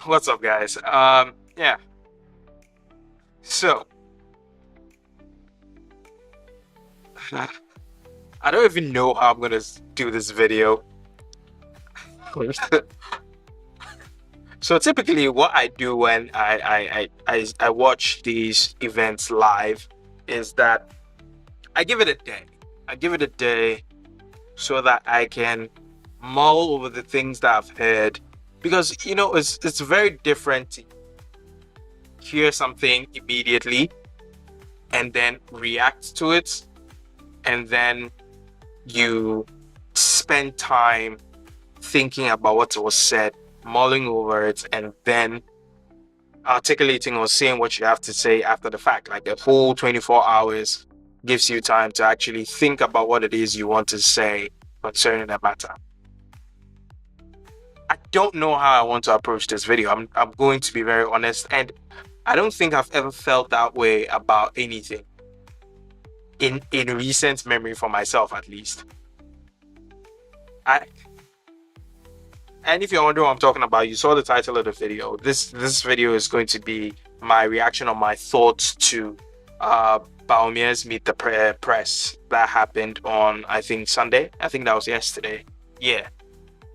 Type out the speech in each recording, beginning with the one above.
What's up, guys? Yeah. So, I don't even know how I'm gonna do this video. So typically, what I do when I watch these events live is that I give it a day. I give it a day so that I can mull over the things that I've heard, because it's very different to hear something immediately and then react to it, and then you spend time thinking about what was said, mulling over it, and then articulating or saying what you have to say after the fact. Like the whole 24 hours gives you time to actually think about what it is you want to say concerning the matter. I don't know how I want to approach this video. I'm going to be very honest, and I don't think I've ever felt that way about anything in recent memory, for myself at least. I And if you're wondering what I'm talking about, you saw the title of the video. This video is going to be my reaction on my thoughts to Bawumia's Meet the Press that happened on, I think, Sunday. I think that was yesterday. Yeah.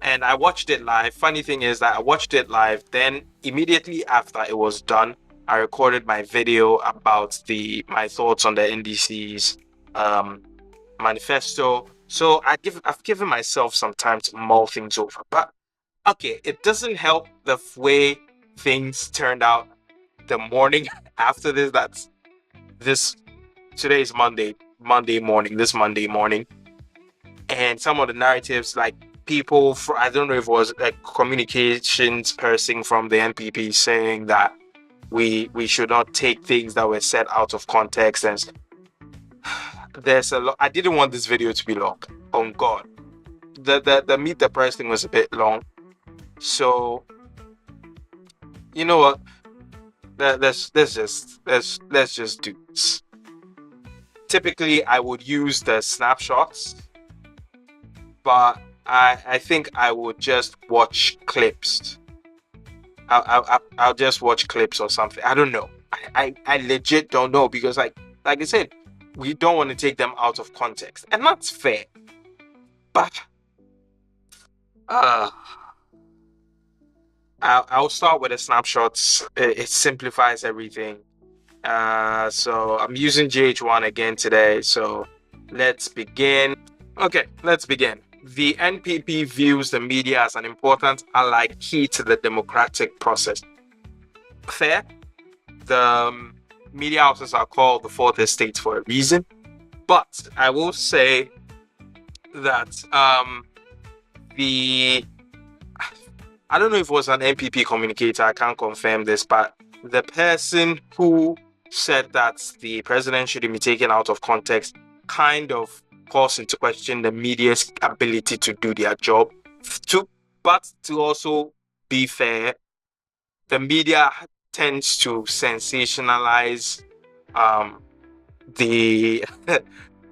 And I watched it live. Funny thing is that I watched it live. Then immediately after it was done, I recorded my video about my thoughts on the NDC's manifesto. So I've given myself some time to mull things over. But okay, it doesn't help the way things turned out the morning after this. This Today is Monday morning, this Monday morning. And some of the narratives, like people, I don't know if it was a communications person from the NPP saying that we should not take things that were said out of context. And there's a lot. I didn't want this video to be long. Oh God, the Meet the Press thing was a bit long. So, you know what? Let's just do this. Typically, I would use the snapshots, but I think I would just watch clips. I'll just watch clips or something. I don't know. I legit don't know, because like I said, we don't want to take them out of context, and that's fair. But I'll start with the snapshots. It simplifies everything. So I'm using GH1 again today. So let's begin. Okay, let's begin. The NPP views the media as an important ally key to the democratic process. Fair. The media houses are called the fourth estate for a reason. But I will say that I don't know if it was an NPP communicator, I can't confirm this, but the person who said that the president shouldn't be taken out of context kind of calls into question the media's ability to do their job. But to also be fair, the media tends to sensationalize the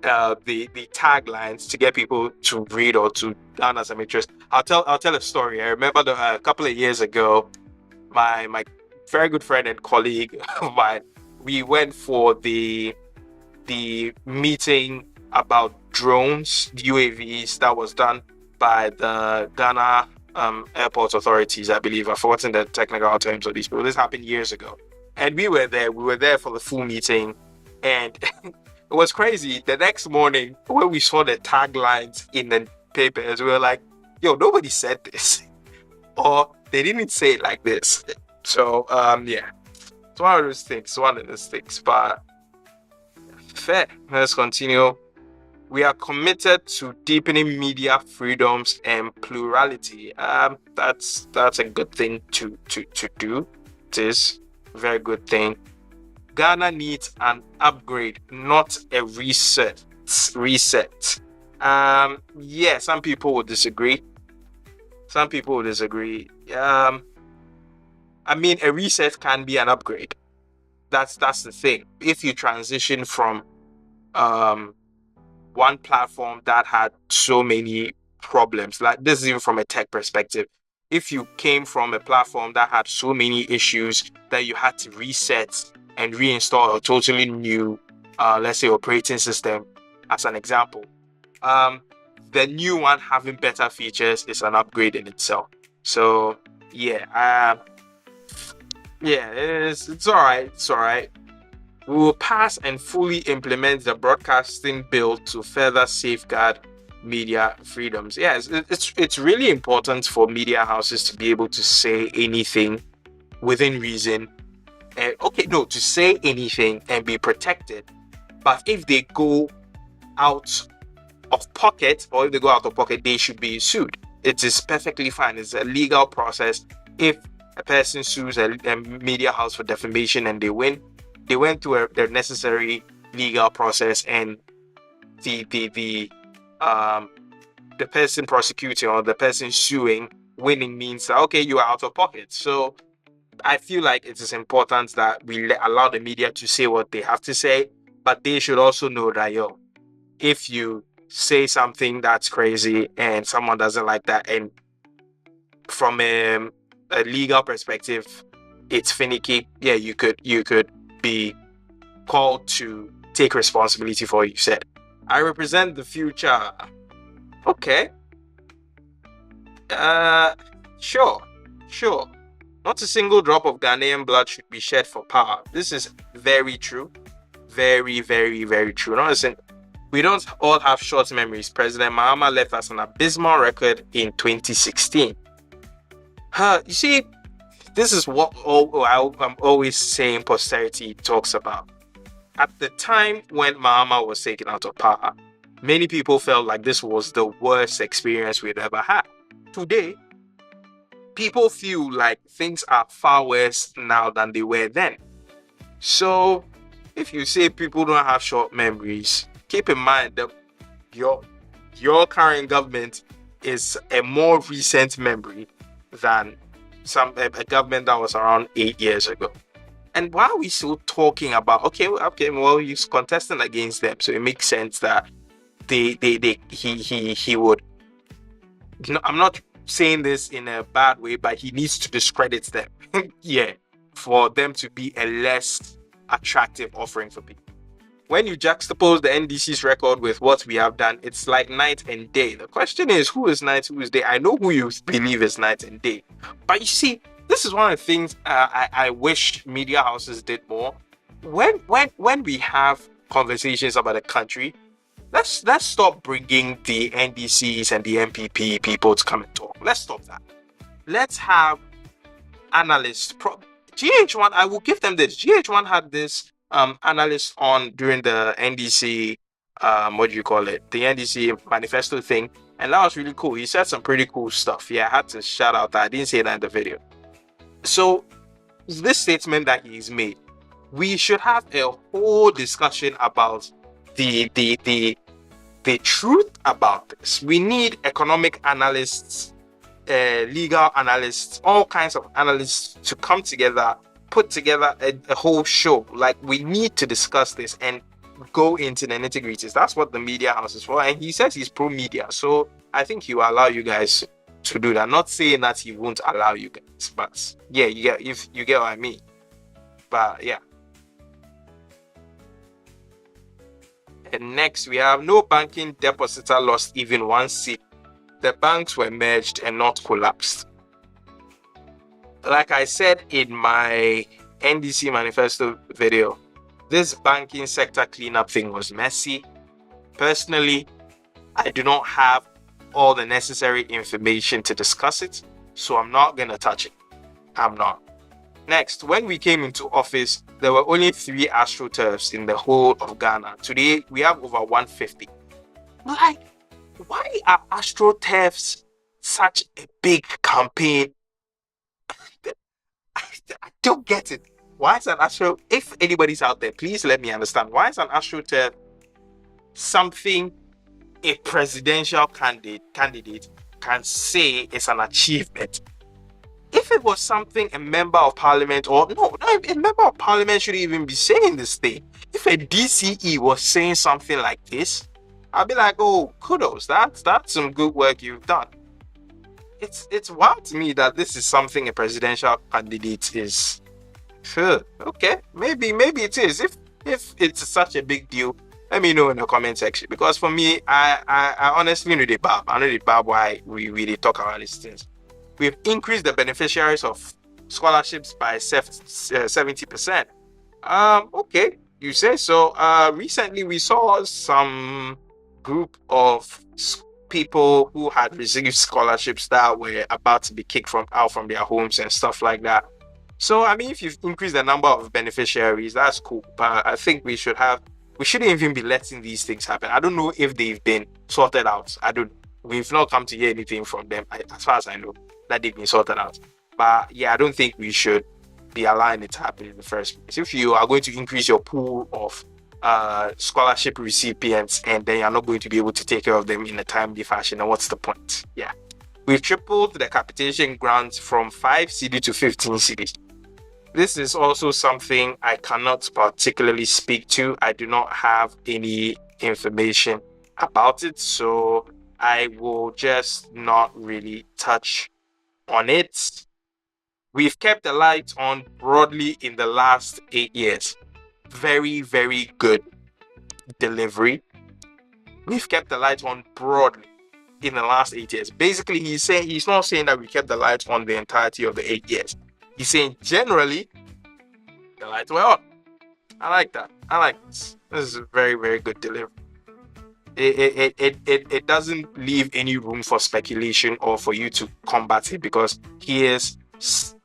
the taglines to get people to read or to garner some interest. I'll tell a story. I remember a couple of years ago, my very good friend and colleague of mine, we went for the meeting about drones, UAVs, that was done by the Ghana airport authorities, I believe. I've forgotten the technical terms of these people. This happened years ago, and we were there. We were there for the full meeting, and it was crazy. The next morning, when we saw the taglines in the papers, we were like, yo, nobody said this. Or they didn't say it like this. So, yeah. It's one of those things. But fair. Let's continue. We are committed to deepening media freedoms and plurality. That's a good thing to do. It is a very good thing. Ghana needs an upgrade, not a reset. Yeah, some people would disagree. I mean, a reset can be an upgrade. That's the thing. If you transition from one platform that had so many problems, like this is even from a tech perspective. if you came from a platform that had so many issues that you had to reset and reinstall a totally new, let's say, operating system, as an example, the new one having better features is an upgrade in itself. So yeah, it's all right. It's all right. We will pass and fully implement the broadcasting bill to further safeguard media freedoms. Yes, it's really important for media houses to be able to say anything within reason. To say anything and be protected. But if they go out of pocket, or if they go out of pocket, they should be sued. It is perfectly fine. It's a legal process. If a person sues a media house for defamation and they win, they went through their necessary legal process, and the person prosecuting or the person suing winning means that, okay, you are out of pocket. So I feel like it is important that we allow the media to say what they have to say, but they should also know that, if you say something that's crazy and someone doesn't like that, and from a legal perspective it's finicky, you could be called to take responsibility for what you said. I represent the future. Okay. Sure. Not a single drop of Ghanaian blood should be shed for power. This is very true. Very, very, very true. We don't all have short memories. President Mahama left us an abysmal record in 2016. You see, this is what I'm always saying posterity talks about. At the time when Mahama was taken out of power, many people felt like this was the worst experience we'd ever had. Today, people feel like things are far worse now than they were then. So, if you say people don't have short memories, keep in mind that your current government is a more recent memory than a government that was around 8 years ago. And why are we still talking about well, he's contesting against them, so it makes sense that he would. I'm not saying this in a bad way, but he needs to discredit them. For them to be a less attractive offering for people. When you juxtapose the NDC's record with what we have done, it's like night and day. The question is, who is night, who is day? I know who you believe is night and day. But you see, this is one of the things I wish media houses did more. When we have conversations about a country, let's stop bringing the NDCs and the MPP people to come and talk. Let's stop that. Let's have analysts. GH1, I will give them this. GH1 had this analyst on during the NDC, the NDC manifesto thing, and that was really cool. He said some pretty cool stuff. I had to shout out that. I didn't say that in the video. So this statement that he's made, we should have a whole discussion about the truth about this. We need economic analysts, legal analysts, all kinds of analysts to come together, put together a whole show. Like, we need to discuss this and go into the nitty-gritties. That's what the media house is for. And he says he's pro-media, so I think he will allow you guys to do that. Not saying that he won't allow you guys, but yeah, if you get what I mean. But yeah. And next we have no banking depositor lost even one seat. The banks were merged and not collapsed. Like I said in my NDC manifesto video, this banking sector cleanup thing was messy. Personally, I do not have all the necessary information to discuss it, so I'm not gonna touch it. I'm not. Next, when we came into office, there were only 3 AstroTurfs in the whole of Ghana. Today, we have over 150. Like, why are AstroTurfs such a big campaign? I don't get it. Why is an Astro? If anybody's out there, please let me understand. Why is an AstroTurf something a presidential candidate can say is an achievement? If it was something a member of parliament, a member of parliament shouldn't even be saying this thing. If a DCE was saying something like this, I'd be like, oh, kudos, that's some good work you've done. it's wild to me that this is something a presidential candidate is. Sure. Okay. Maybe it is. If it's such a big deal, let me know in the comment section. Because for me, I honestly know the bab. I know the bab why we really talk about these things. We've increased the beneficiaries of scholarships by 70%. Okay, you say so. Recently we saw some group of people who had received scholarships that were about to be kicked out from their homes and stuff like that. So I mean, if you've increased the number of beneficiaries, that's cool. But I think we shouldn't even be letting these things happen. I don't know if they've been sorted out. We've not come to hear anything from them, as far as I know, that they've been sorted out. But yeah, I don't think we should be allowing it to happen in the first place. If you are going to increase your pool of scholarship recipients and then you're not going to be able to take care of them in a timely fashion, then what's the point? Yeah. We've tripled the capitation grants from 5 cedi to 15 cedis. This is also something I cannot particularly speak to. I do not have any information about it, so I will just not really touch on it. We've kept the lights on broadly in the last 8 years. Very, very good delivery. We've kept the lights on broadly in the last 8 years. Basically, he's not saying that we kept the lights on the entirety of the 8 years. He's saying generally the lights were on. I like that. I like this. This is a very, very good delivery. It doesn't leave any room for speculation or for you to combat it, because he is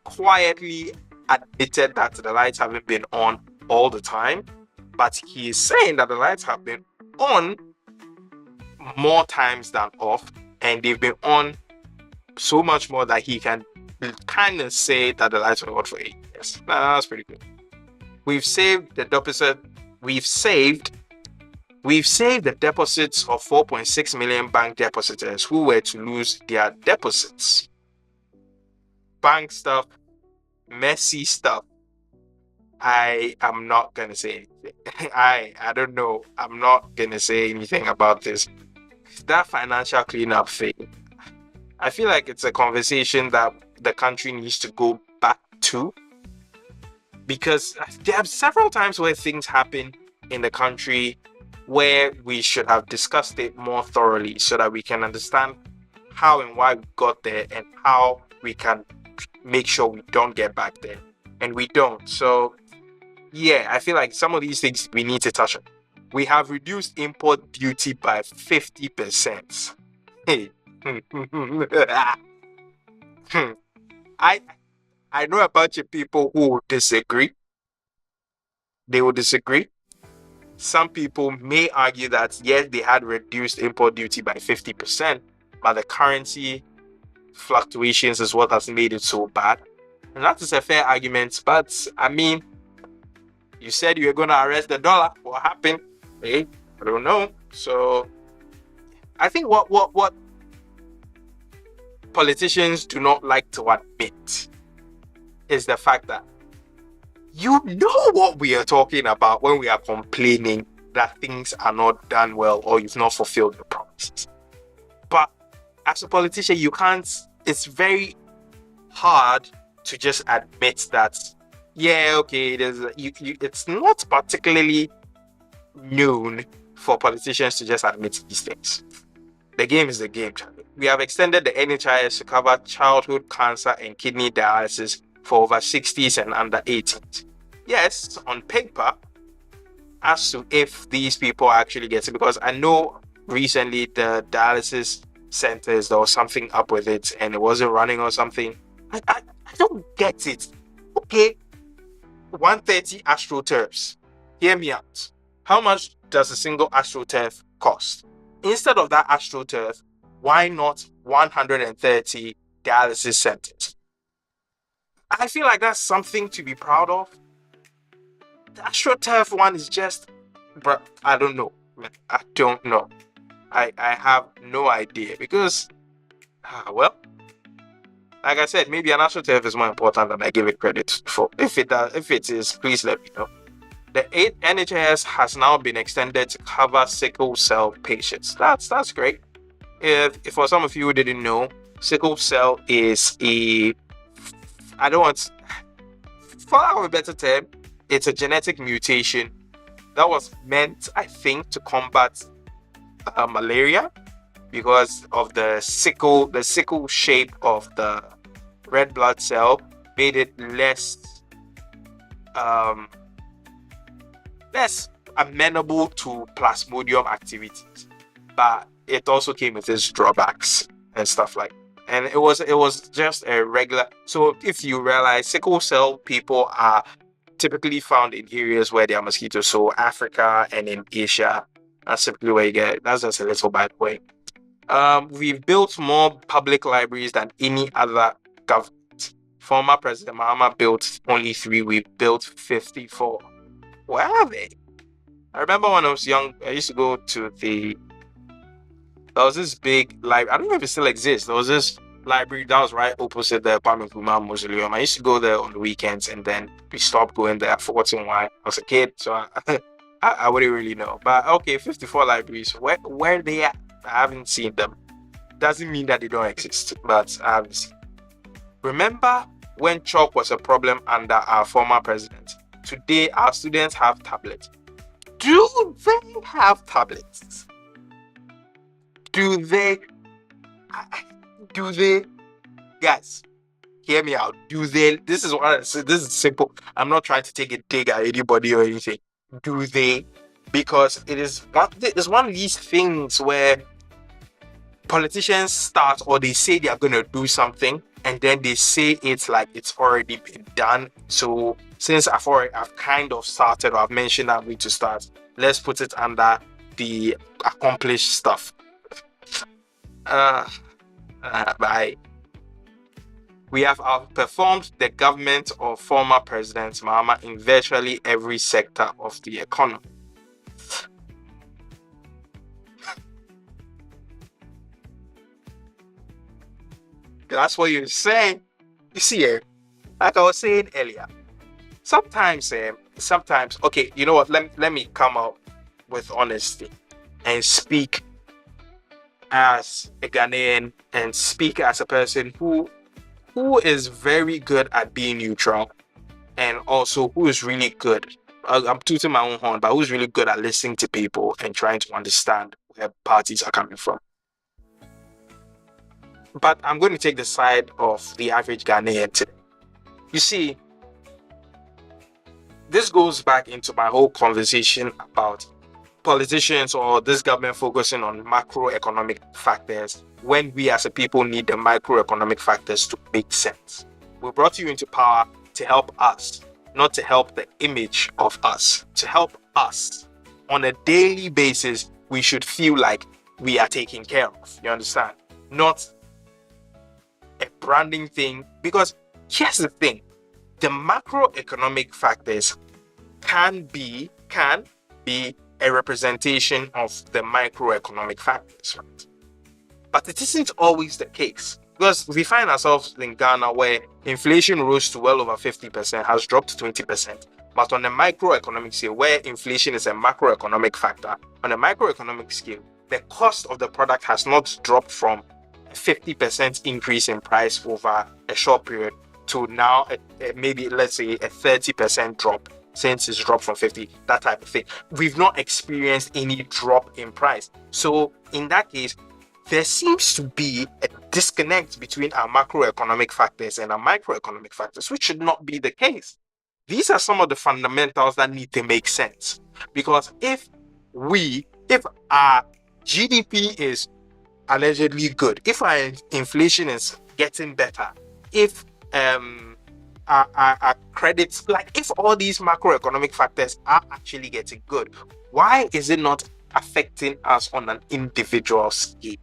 quietly admitted that the lights haven't been on all the time, but he is saying that the lights have been on more times than off, and they've been on so much more that he can kind of say that the lights were on for 8 years. That's pretty good. We've saved the deposit. We've saved the deposits of 4.6 million bank depositors who were to lose their deposits. Bank stuff, messy stuff. I am not gonna say anything. I don't know. I'm not gonna say anything about this. That financial cleanup thing, I feel like it's a conversation that the country needs to go back to, because there are several times where things happen in the country where we should have discussed it more thoroughly so that we can understand how and why we got there and how we can make sure we don't get back there. And we don't. So yeah, I feel like some of these things we need to touch on. We have reduced import duty by 50%. Hey. I know a bunch of people who will disagree. They will disagree. Some people may argue that yes, they had reduced import duty by 50%, but the currency fluctuations is what has made it so bad. And that is a fair argument, but I mean, you said you were going to arrest the dollar. What happened? Hey, I don't know. So I think what politicians do not like to admit is the fact that you know what we are talking about when we are complaining that things are not done well or you've not fulfilled your promises. But as a politician, you can't, it's very hard to just admit that, yeah, okay, it's not particularly known for politicians to just admit these things. The game is the game. We have extended the NHIS to cover childhood cancer and kidney dialysis for over 60s and under 18s. Yes, on paper, as to if these people actually get it, because I know recently the dialysis centers, there was something up with it and it wasn't running or something. I don't get it. Okay, 130 AstroTurfs. Hear me out. How much does a single AstroTurf cost? Instead of that AstroTurf, why not 130 dialysis centers? I feel like that's something to be proud of. The AstroTurf one is just, but I don't know. I don't know. I have no idea, because, well, like I said, maybe an AstroTurf is more important than I give it credit for. If it is, please let me know. The NHS has now been extended to cover sickle cell patients. That's great. If for some of you who didn't know, Sickle cell is I don't want, for lack of a better term, it's a genetic mutation that was meant, I think, to combat malaria because of the sickle shape of the red blood cell made it um, less amenable to plasmodium activities, but it also came with its drawbacks and stuff like that. And it was just a regular. So if you realize, sickle cell people are typically found in areas where there are mosquitoes, so Africa and in Asia. That's typically where you get it. That's just a little by the way. We've built more public libraries than any other government. Former President Mahama built only 3. We built 54. Where are they? I remember when I was young, I used to go to there was this big library. I don't know if it still exists. There was this library that was right opposite the Kwame Nkrumah Mausoleum. I used to go there on the weekends, and then we stopped going there. I've forgotten why. I was a kid, so I wouldn't really know. But okay, 54 libraries. Where they at? I haven't seen them. Doesn't mean that they don't exist, but I haven't seen. Remember when chalk was a problem under our former president? Today, our students have tablets. Do they have tablets? Do they? Guys, hear me out. Do they? This is simple. I'm not trying to take a dig at anybody or anything. Do they? Because it's one of these things where politicians start, or they say they are going to do something, and then they say it's like it's already been done. So since I've kind of started, or I've mentioned I'm going to start, let's put it under the accomplished stuff. Bye. We have outperformed the government of former President Mahama in virtually every sector of the economy. That's what you're saying. You see, like I was saying earlier, sometimes, okay, you know what? Let me come out with honesty and speak as a Ghanaian and speak as a person who is very good at being neutral, and also who is really good. I'm tooting my own horn, but who's really good at listening to people and trying to understand where parties are coming from. But I'm going to take the side of the average Ghanaian today. You see, this goes back into my whole conversation about politicians or this government focusing on macroeconomic factors when we as a people need the microeconomic factors to make sense. We brought you into power to help us, not to help the image of us, to help us. On a daily basis, we should feel like we are taken care of. You understand? Not a branding thing, because here's the thing, the macroeconomic factors can be a representation of the microeconomic factors, right? But it isn't always the case, because we find ourselves in Ghana where inflation rose to well over 50%, has dropped to 20%. But on the microeconomic scale, where inflation is a macroeconomic factor, on a microeconomic scale, the cost of the product has not dropped from a 50% increase in price over a short period to now maybe, let's say, a 30% drop since it's dropped from 50, that type of thing. We've not experienced any drop in price. So in that case, there seems to be a disconnect between our macroeconomic factors and our microeconomic factors, which should not be the case. These are some of the fundamentals that need to make sense. Because if our GDP is allegedly good, if our inflation is getting better, if our credits, like if all these macroeconomic factors are actually getting good, why is it not affecting us on an individual scale?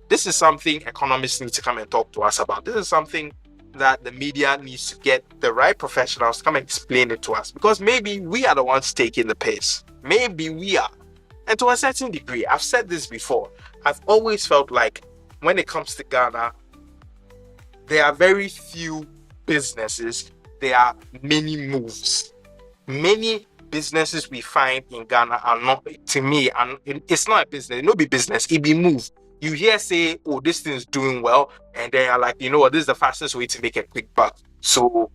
This is something economists need to come and talk to us about. This is something that the media needs to get the right professionals to come and explain it to us, because maybe we are the ones taking the piss. Maybe we are. And to a certain degree, I've said this before, I've always felt like when it comes to Ghana, there are very few businesses, there are many moves. Many businesses we find in Ghana are not, to me, and it's not a business, it not be business, it be move. You hear say, oh, this thing's doing well, and then you're like, you know what, this is the fastest way to make a quick buck. So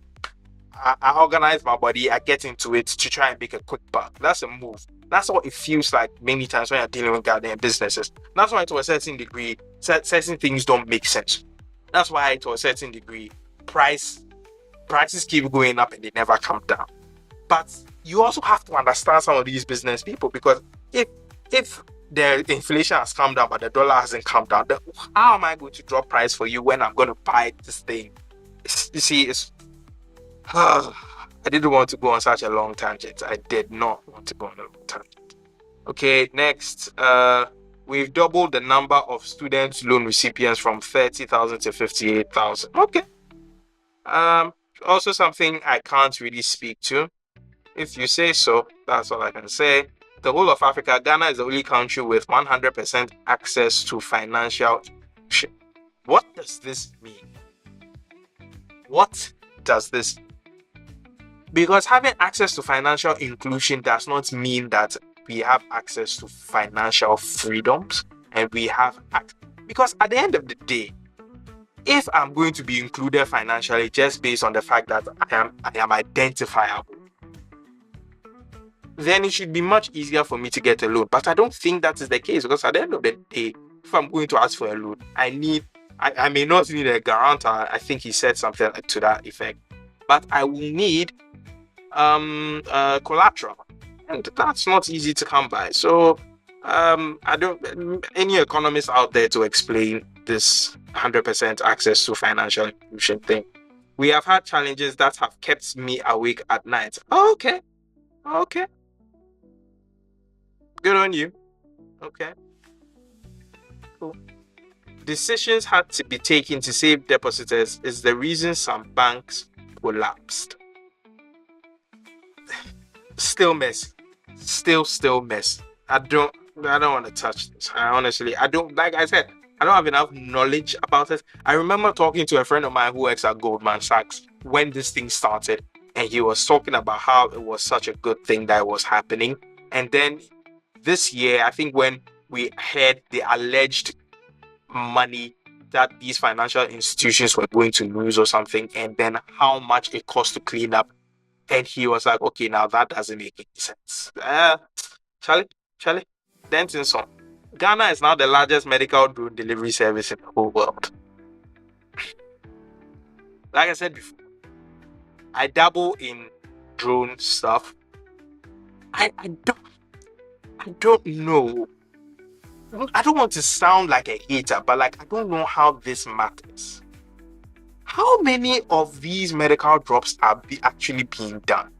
I organize my body, I get into it to try and make a quick buck. That's a move. That's what it feels like many times when you're dealing with goddamn businesses. That's why, to a certain degree, certain things don't make sense. That's why, to a certain degree, prices keep going up and they never come down. But you also have to understand some of these business people, because if the inflation has come down but the dollar hasn't come down, then how am I going to drop price for you when I'm going to buy this thing? You see, it's I didn't want to go on such a long tangent. I did not want to go on a long tangent. Okay, next, we've doubled the number of student loan recipients from 30,000 to 58,000. Okay. Also something I can't really speak to. If you say so, that's all I can say. The whole of Africa, Ghana is the only country with 100% access to financial inclusion. What does this mean? What does this mean? Because having access to financial inclusion does not mean that we have access to financial freedoms and we have because at the end of the day, if I'm going to be included financially just based on the fact that I am identifiable, then it should be much easier for me to get a loan. But I don't think that is the case, because at the end of the day, if I'm going to ask for a loan, I may not need a guarantor. I think he said something to that effect. But I will need collateral, and that's not easy to come by. So I don't any economists out there to explain this 100% access to financial inclusion thing. We have had challenges that have kept me awake at night. Okay. Good on you. Okay. Cool. Decisions had to be taken to save depositors is the reason some banks collapsed. Still messy. Still messy. I don't want to touch this. I don't, like I said, I don't have enough knowledge about it. I remember talking to a friend of mine who works at Goldman Sachs when this thing started, and he was talking about how it was such a good thing that was happening. And then this year, I think when we heard the alleged money that these financial institutions were going to lose or something, and then how much it cost to clean up, and he was like, okay, now that doesn't make any sense. Charlie, Denton, Ghana is now the largest medical drone delivery service in the whole world. Like I said before, I dabble in drone stuff. I don't know. I don't want to sound like a hater, but like, I don't know how this matters. How many of these medical drops are actually being done?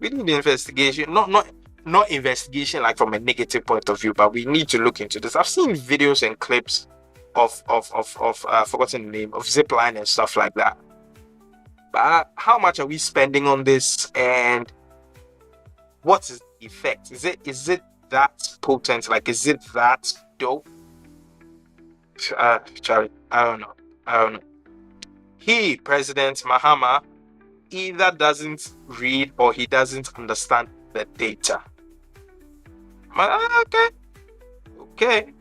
We need investigation, not investigation like from a negative point of view, but we need to look into this. I've seen videos and clips of forgotten the name, of zipline and stuff like that. But how much are we spending on this, and what is the effect? Is it that potent? Like, is it that dope? Charlie, I don't know. He, President Mahama, either doesn't read or he doesn't understand the data. Okay.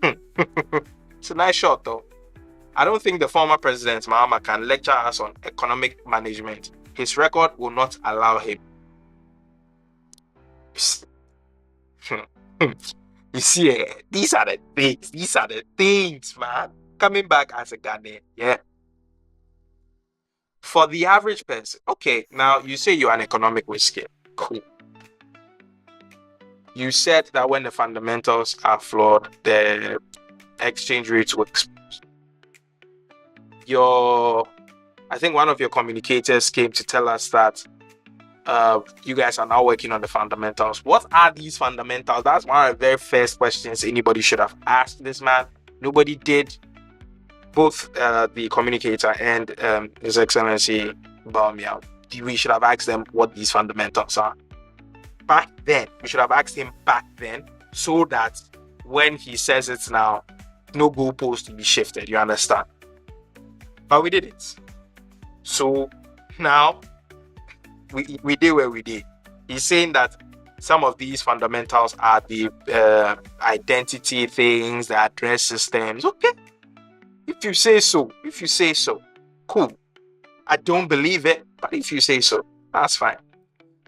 It's a nice shot, though. I don't think the former President Mahama can lecture us on economic management. His record will not allow him. You see, these are the things, man. Coming back as a Ghanaian, yeah. For the average person, okay, now you say you're an economic whisker. Cool. You said that when the fundamentals are flawed, the exchange rates will explode. I think one of your communicators came to tell us that you guys are now working on the fundamentals. What are these fundamentals? That's one of the very first questions anybody should have asked this man. Nobody did. Both the communicator and His Excellency Bawumia, we should have asked them what these fundamentals are. Back then, we should have asked him back then, so that when he says it now, no goalpost to be shifted, you understand? But we did it. So now, we did where we did. He's saying that Some of these fundamentals are the identity things, the address systems. Okay, if you say so, cool. I don't believe it, but if you say so, that's fine.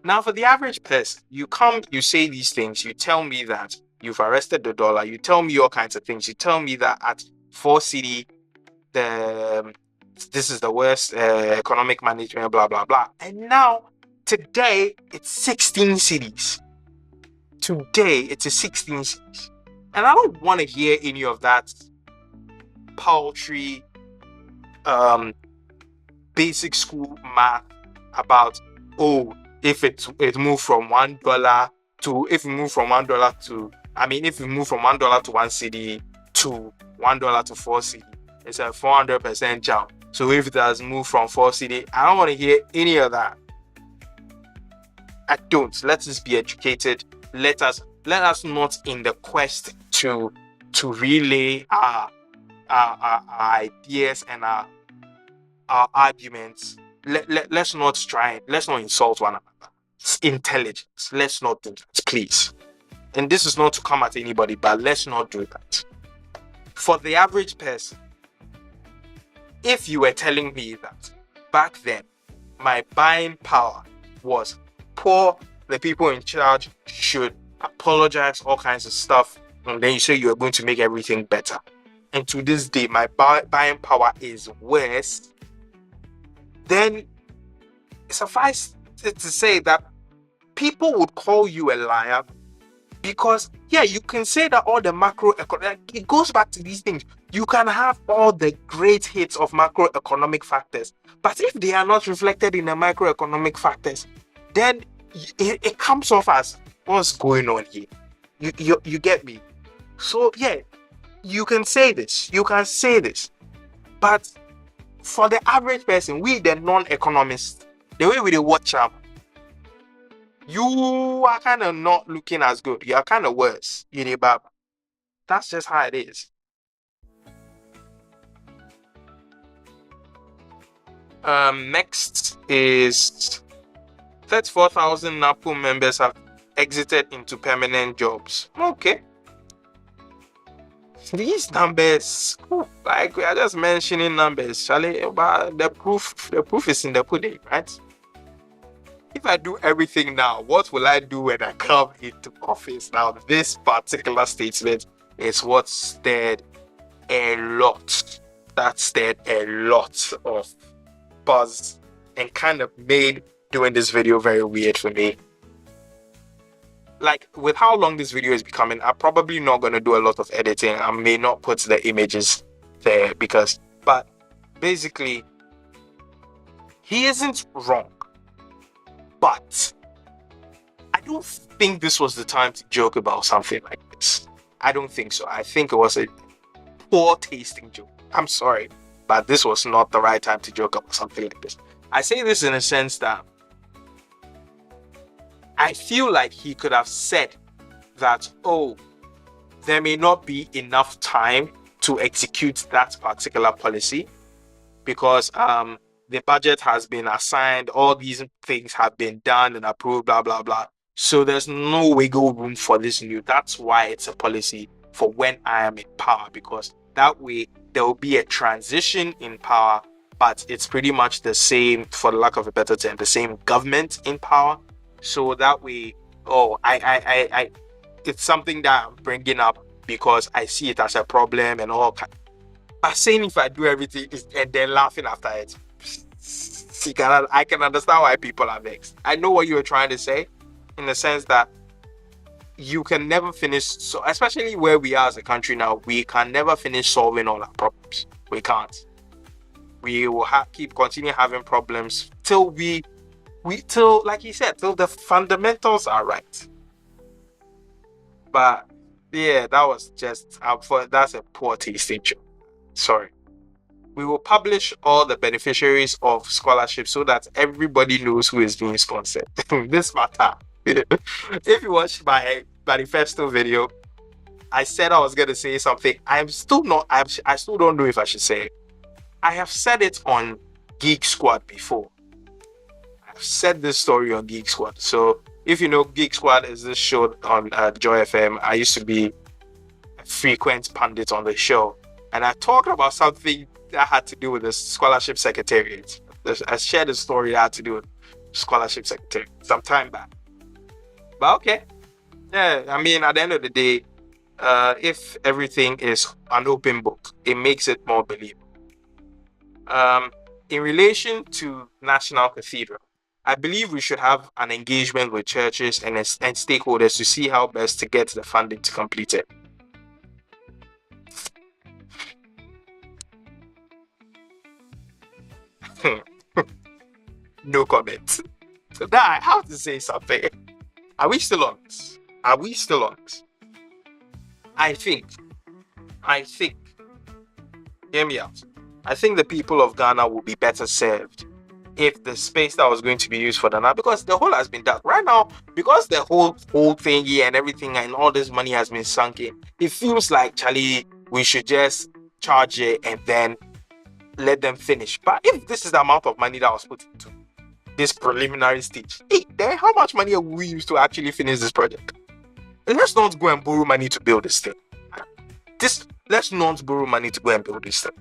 Now, for the average person, you come, you say these things, you tell me that you've arrested the dollar, you tell me all kinds of things, you tell me that at 4 cedi, this is the worst economic management, blah, blah, blah. And now, today, it's 16 cedis. Today, it's a 16 cedis. And I don't want to hear any of that paltry basic school math about, oh, if it moved from $1 to, if we move from $1 to, if we move from $1 to 1 cedi to $1 to 4 cedi, it's a 400% jump. So if it has moved from 4 cedi, I don't want to hear any of that. I don't. Let us be educated. Let us not, in the quest to relay our ideas and our arguments. Let's not try. Let's not insult one another. It's intelligence. Let's not do that, please. And this is not to come at anybody, but let's not do that. For the average person, if you were telling me that back then my buying power was poor, the people in charge should apologize, all kinds of stuff, and then you say you are going to make everything better, and to this day my buying power is worse, then suffice it to say that people would call you a liar. Because, yeah, you can say that all the macroeconomic, it goes back to these things. You can have all the great hits of macroeconomic factors, but if they are not reflected in the microeconomic factors, then it comes off as, what's going on here? You get me? So, yeah, you can say this, but for the average person, we the non-economists, the way we watch them, you are kind of not looking as good. You are kind of worse, but that's just how it is. Next is 34,000 NAPO members have exited into permanent jobs. Okay. These numbers, like we are just mentioning numbers, Charlie, but the proof is in the pudding, right? If I do everything now, what will I do when I come into office? Now, this particular statement is what stirred a lot. That stirred a lot of buzz and kind of made doing this video very weird for me. Like, with how long this video is becoming, I'm probably not going to do a lot of editing. I may not put the images there but basically, he isn't wrong. But I don't think this was the time to joke about something like this. I don't think so. I think it was a poor tasting joke. I'm sorry, but this was not the right time to joke about something like this. I say this in a sense that I feel like he could have said that, oh, there may not be enough time to execute that particular policy because the budget has been assigned, all these things have been done and approved, blah, blah, blah. So there's no wiggle room for this new. That's why it's a policy for when I am in power, because that way there will be a transition in power, but it's pretty much the same, for the lack of a better term, the same government in power. So that way, it's something that I'm bringing up because I see it as a problem and all. But saying if I do everything and then laughing after it, I can understand why people are vexed. I know what you were trying to say, in the sense that you can never finish, so especially where we are as a country now, we can never finish solving all our problems. We can't. We will continue having problems till till, like he said, till the fundamentals are right. But yeah, that was just that's a poor tasting joke. Sorry. We will publish all the beneficiaries of scholarships so that everybody knows who is being sponsored. This matter. If you watch my manifesto video, I said I was going to say something. I still don't know if I should say it. I have said it on Geek Squad before. I've said this story on Geek Squad. So If you know, Geek Squad is this show on Joy FM. I used to be a frequent pundit on the show, and I talked about something that had to do with the scholarship secretariat. I shared a story that had to do with scholarship secretariat some time back. But okay, yeah, I mean, at the end of the day, if everything is an open book, it makes it more believable. In relation to National Cathedral, I believe we should have an engagement with churches and stakeholders to see how best to get the funding to complete it. No comment. So now I have to say something. Are we still on this? Are we still on this? I think, hear me out. I think the people of Ghana will be better served if the space that was going to be used for the now, because the hole has been dug right now, because the whole thingy and everything and all this money has been sunk in. It feels like, Charlie, we should just charge it and then let them finish. But if this is the amount of money that was put into this preliminary stage, hey, then how much money have we used to actually finish this project? Let's not go and borrow money to build this thing. Let's not borrow money to go and build this thing.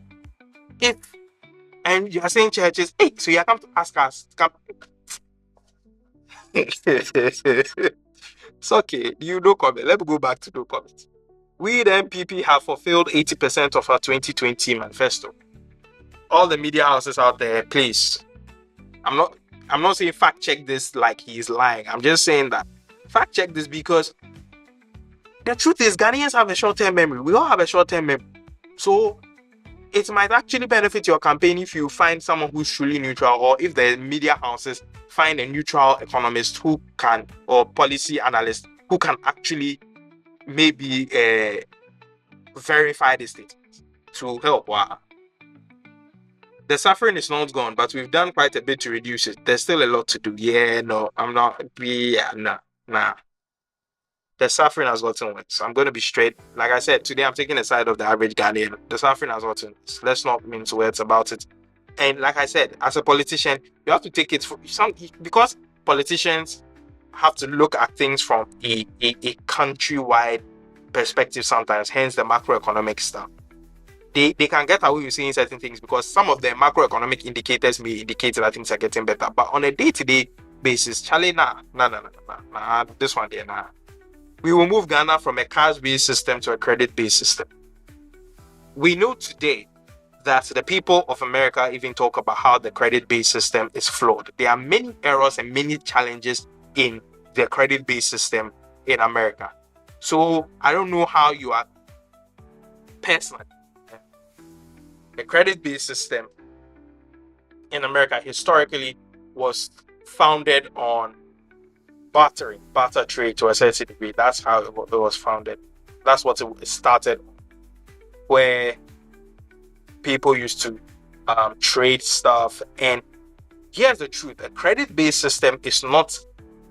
And you are saying churches, hey, so you come to ask us, come. It's okay, you no comment. Let me go back to no comment. We, the MPP, have fulfilled 80% of our 2020 manifesto. All the media houses out there, please. I'm not saying fact check this like he's lying. I'm just saying that fact check this, because the truth is Ghanaians have a short-term memory. We all have a short-term memory. So it might actually benefit your campaign if you find someone who's truly neutral, or if the media houses find a neutral economist who can, or policy analyst who can actually maybe verify this statement to help. Wow. The suffering is not gone, but we've done quite a bit to reduce it. There's still a lot to do. Yeah, no, I'm not. Yeah, nah. The suffering has gotten worse. I'm going to be straight. Like I said, today I'm taking the side of the average Ghanaian. The suffering has gotten worse. Let's not mince words about it. And like I said, as a politician, you have to take it because politicians have to look at things from a countrywide perspective sometimes, hence the macroeconomic stuff. They can get away with saying certain things because some of the macroeconomic indicators may indicate that things are getting better. But on a day-to-day basis, Charlie, nah, this one there, nah. We will move Ghana from a cash-based system to a credit-based system. We know today that the people of America even talk about how the credit-based system is flawed. There are many errors and many challenges in the credit-based system in America. So I don't know how you are personally. The credit-based system in America historically was founded on barter trade to a certain degree. That's how it was founded. That's what it started, where people used to trade stuff. And here's the truth: a credit-based system is not.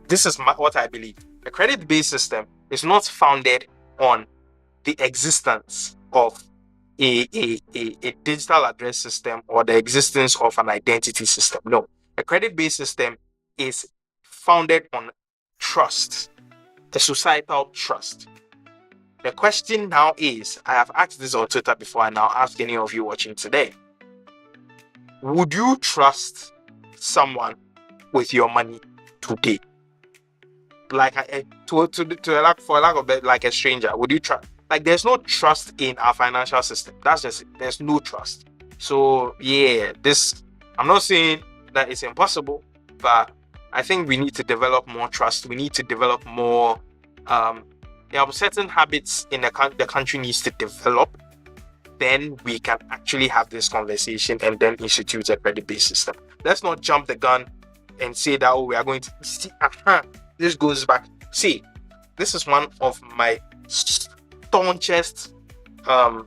This is what I believe. A credit-based system is not founded on the existence of a digital address system or the existence of an identity system. No, a credit-based system is founded on trust, the societal trust. The question now is, I have asked this on Twitter before, and I'll ask any of you watching today. Would you trust someone with your money today? Like for lack of better, like a stranger, would you trust? Like, there's no trust in our financial system. That's just it. There's no trust. So yeah, I'm not saying that it's impossible, but I think we need to develop more trust. We need to develop more. There are certain habits in the country needs to develop. Then we can actually have this conversation and then institute a credit-based system. Let's not jump the gun and say that we are going to see. This goes back. See, this is one of my staunchest. How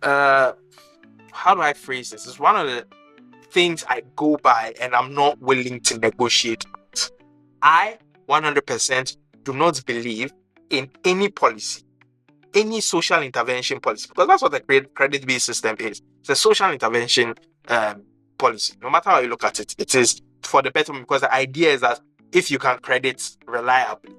do I phrase this? It's one of the things I go by and I'm not willing to negotiate. I 100% do not believe in any policy, any social intervention policy, because that's what the credit-based system is. It's a social intervention policy. No matter how you look at it, it is for the betterment, because the idea is that if you can credit reliably,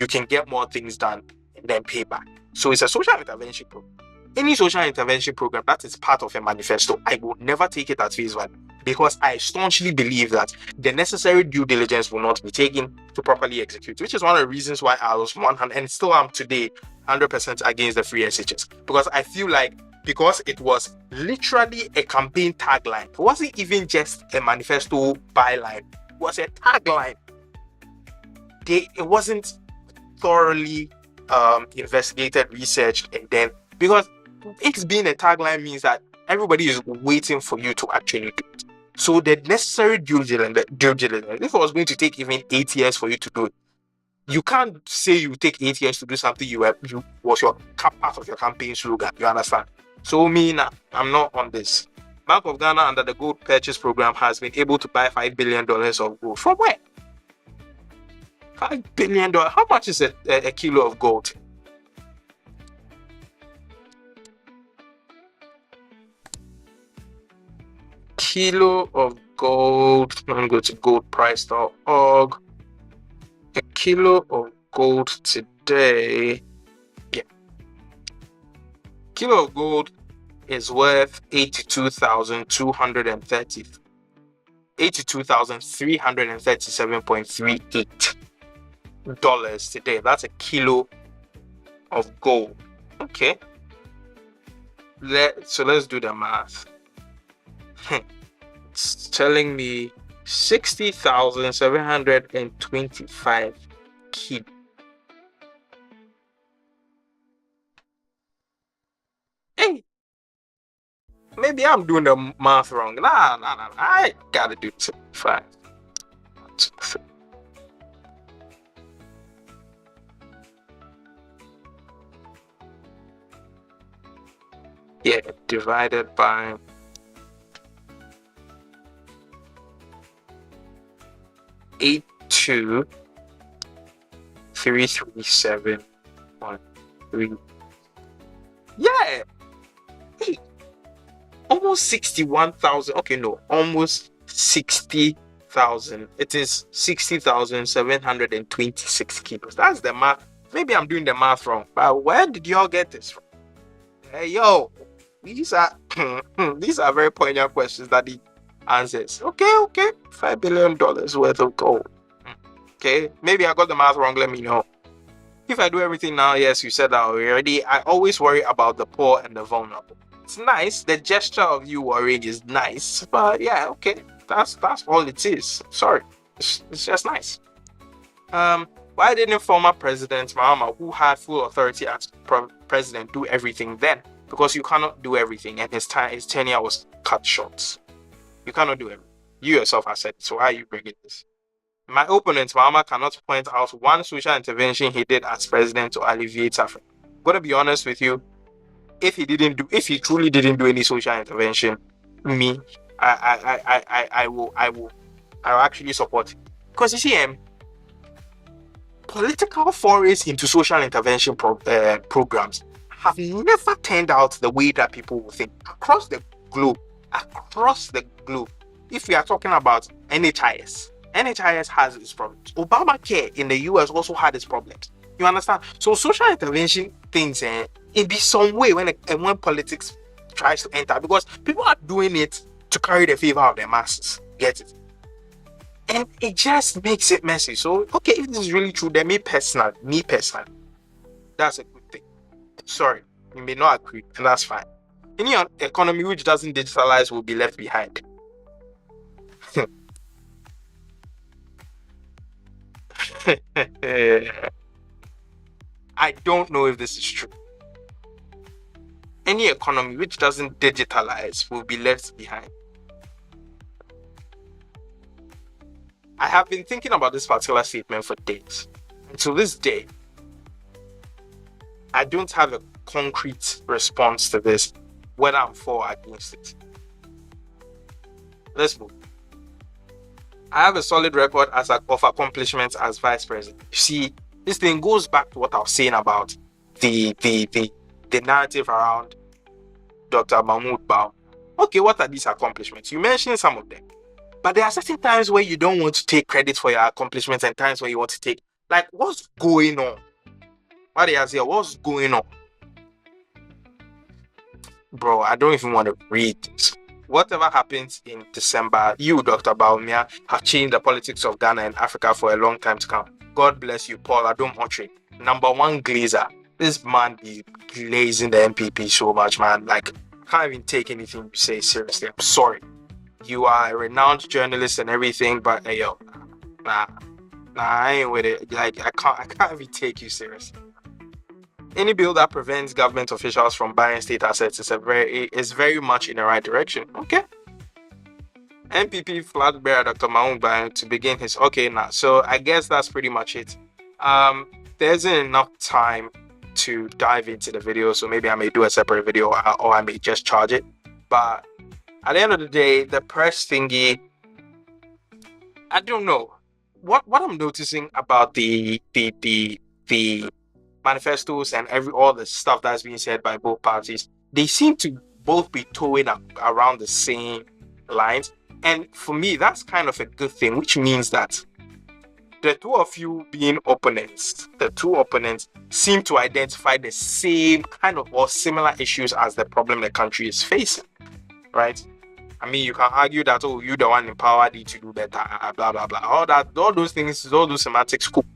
you can get more things done and then pay back. So it's a social intervention program. Any social intervention program that is part of a manifesto, I will never take it at face value, because I staunchly believe that the necessary due diligence will not be taken to properly execute, which is one of the reasons why I was 100 and still am today 100% against the free SHS, because I feel like, because it was literally a campaign tagline, it wasn't even just a manifesto byline, it was a tagline. It wasn't thoroughly investigated, researched, and then, because it's being a tagline means that everybody is waiting for you to actually do it. So the necessary due diligence, if it was going to take even 8 years for you to do it, you can't say you take 8 years to do something you was your part of your campaign slogan. You understand? So I'm not on this. Bank of Ghana, under the gold purchase program, has been able to buy $5 billion of gold. From where? $5 billion. How much is a kilo of gold? Kilo of gold. Let me go to goldprice.org. A kilo of gold today. Yeah. Kilo of gold is worth $82,337.38 today. That's a kilo of gold. Okay. So let's do the math. It's telling me 60,725 kilo. Hey, maybe I'm doing the math wrong. Nah. I gotta do 75. Yeah, divided by 82,337.3. Yeah. Hey, almost 61,000. Okay, no, almost 60,000. It is 60,726 kilos. That's the math. Maybe I'm doing the math wrong, but where did y'all get this from? Hey, yo, these are very poignant questions that the answers. Okay, $5 billion worth of gold. Okay, maybe I got the math wrong. Let me know. If I do everything now, yes, you said that already. I always worry about the poor and the vulnerable. It's nice. The gesture of you worrying is nice, but yeah, okay, that's all it is. Sorry, it's just nice. Why didn't former President Mahama, who had full authority as president, do everything then? Because you cannot do everything, and his tenure was cut short. You cannot do everything. You yourself have said it, so why are you bringing this? My opponent, Mahama, cannot point out one social intervention he did as president to alleviate suffering. I'm gonna be honest with you. If he truly didn't do any social intervention, I will actually support it. Because you see, political forays into social intervention programs have never turned out the way that people will think across the globe. If we are talking about NHIS has its problems. Obamacare in the US also had its problems. You understand? So social intervention things, it be some way when politics tries to enter, because people are doing it to carry the favor of the masses. Get it? And it just makes it messy. So, okay, if this is really true, then me personally, that's a good thing. Sorry, you may not agree, and that's fine. Any economy which doesn't digitalize will be left behind. I don't know if this is true. Any economy which doesn't digitalize will be left behind. I have been thinking about this particular statement for days. And to this day, I don't have a concrete response to this, whether I'm for or against it. Let's move. I have a solid record of accomplishments as vice president. You see, this thing goes back to what I was saying about the narrative around Dr. Mahmoud Bawumia. Okay, what are these accomplishments? You mentioned some of them. But there are certain times where you don't want to take credit for your accomplishments and times where you want to take, like, what's going on? What is here? What's going on? Bro, I don't even want to read this. Whatever happens in December, you, Dr. Bawumia, have changed the politics of Ghana and Africa for a long time to come. God bless you, Paul Adom Otri. Number one glazer. This man be glazing the MPP so much, man. Like, I can't even take anything you say seriously. I'm sorry. You are a renowned journalist and everything, but hey, yo, nah, I ain't with it. Like, I can't even take you seriously. Any bill that prevents government officials from buying state assets is very much in the right direction. Okay. MPP flag bearer Dr. Maung to begin his now. So I guess that's pretty much it. There isn't enough time to dive into the video, so maybe I may do a separate video or I may just charge it. But at the end of the day, the press thingy, I don't know. What I'm noticing about the manifestos and all the stuff that's being said by both parties, they seem to both be towing around the same lines. And for me, that's kind of a good thing, which means that the two of you being opponents, the two opponents seem to identify the same kind of or similar issues as the problem the country is facing, right? I mean, you can argue that, oh, you the one in power, need to do better, blah, blah, blah. All those things, all those semantics, cool.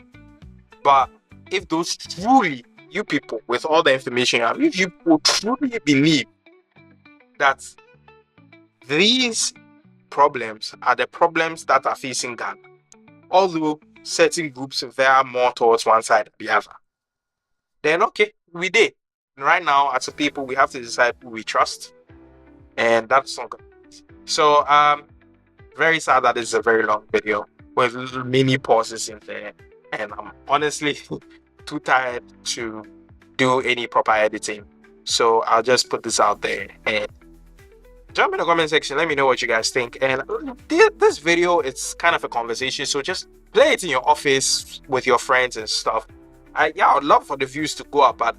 But if those truly, you people with all the information you have, if you would truly believe that these problems are the problems that are facing Ghana, although certain groups veer more towards one side or the other, then okay, we did. Right now, as a people, we have to decide who we trust, and that's not good. So, very sad that this is a very long video with many pauses in there, and I'm honestly too tired to do any proper editing. So I'll just put this out there and jump in the comment section. Let me know what you guys think. And this video, it's kind of a conversation, so just play it in your office with your friends and stuff. I would love for the views to go up, but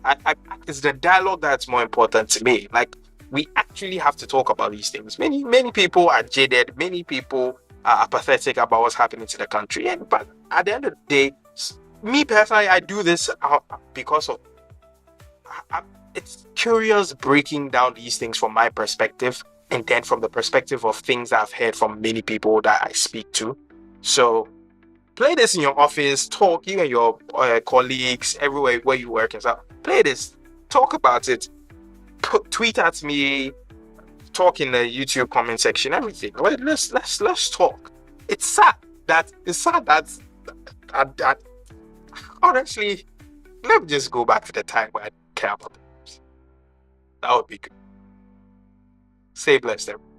it's the dialogue that's more important to me. Like, we actually have to talk about these things. Many people are jaded. Many people are apathetic about what's happening to the country. But at the end of the day, me personally, I do this because of it's curious breaking down these things from my perspective, and then from the perspective of things I've heard from many people that I speak to. So play this in your office, talk, you and your colleagues, everywhere where you work and stuff. Play this, talk about it, tweet at me, talk in the YouTube comment section, everything. Let's talk. It's sad that honestly, let me just go back to the time where I didn't care about them. That would be good. Stay blessed, everyone.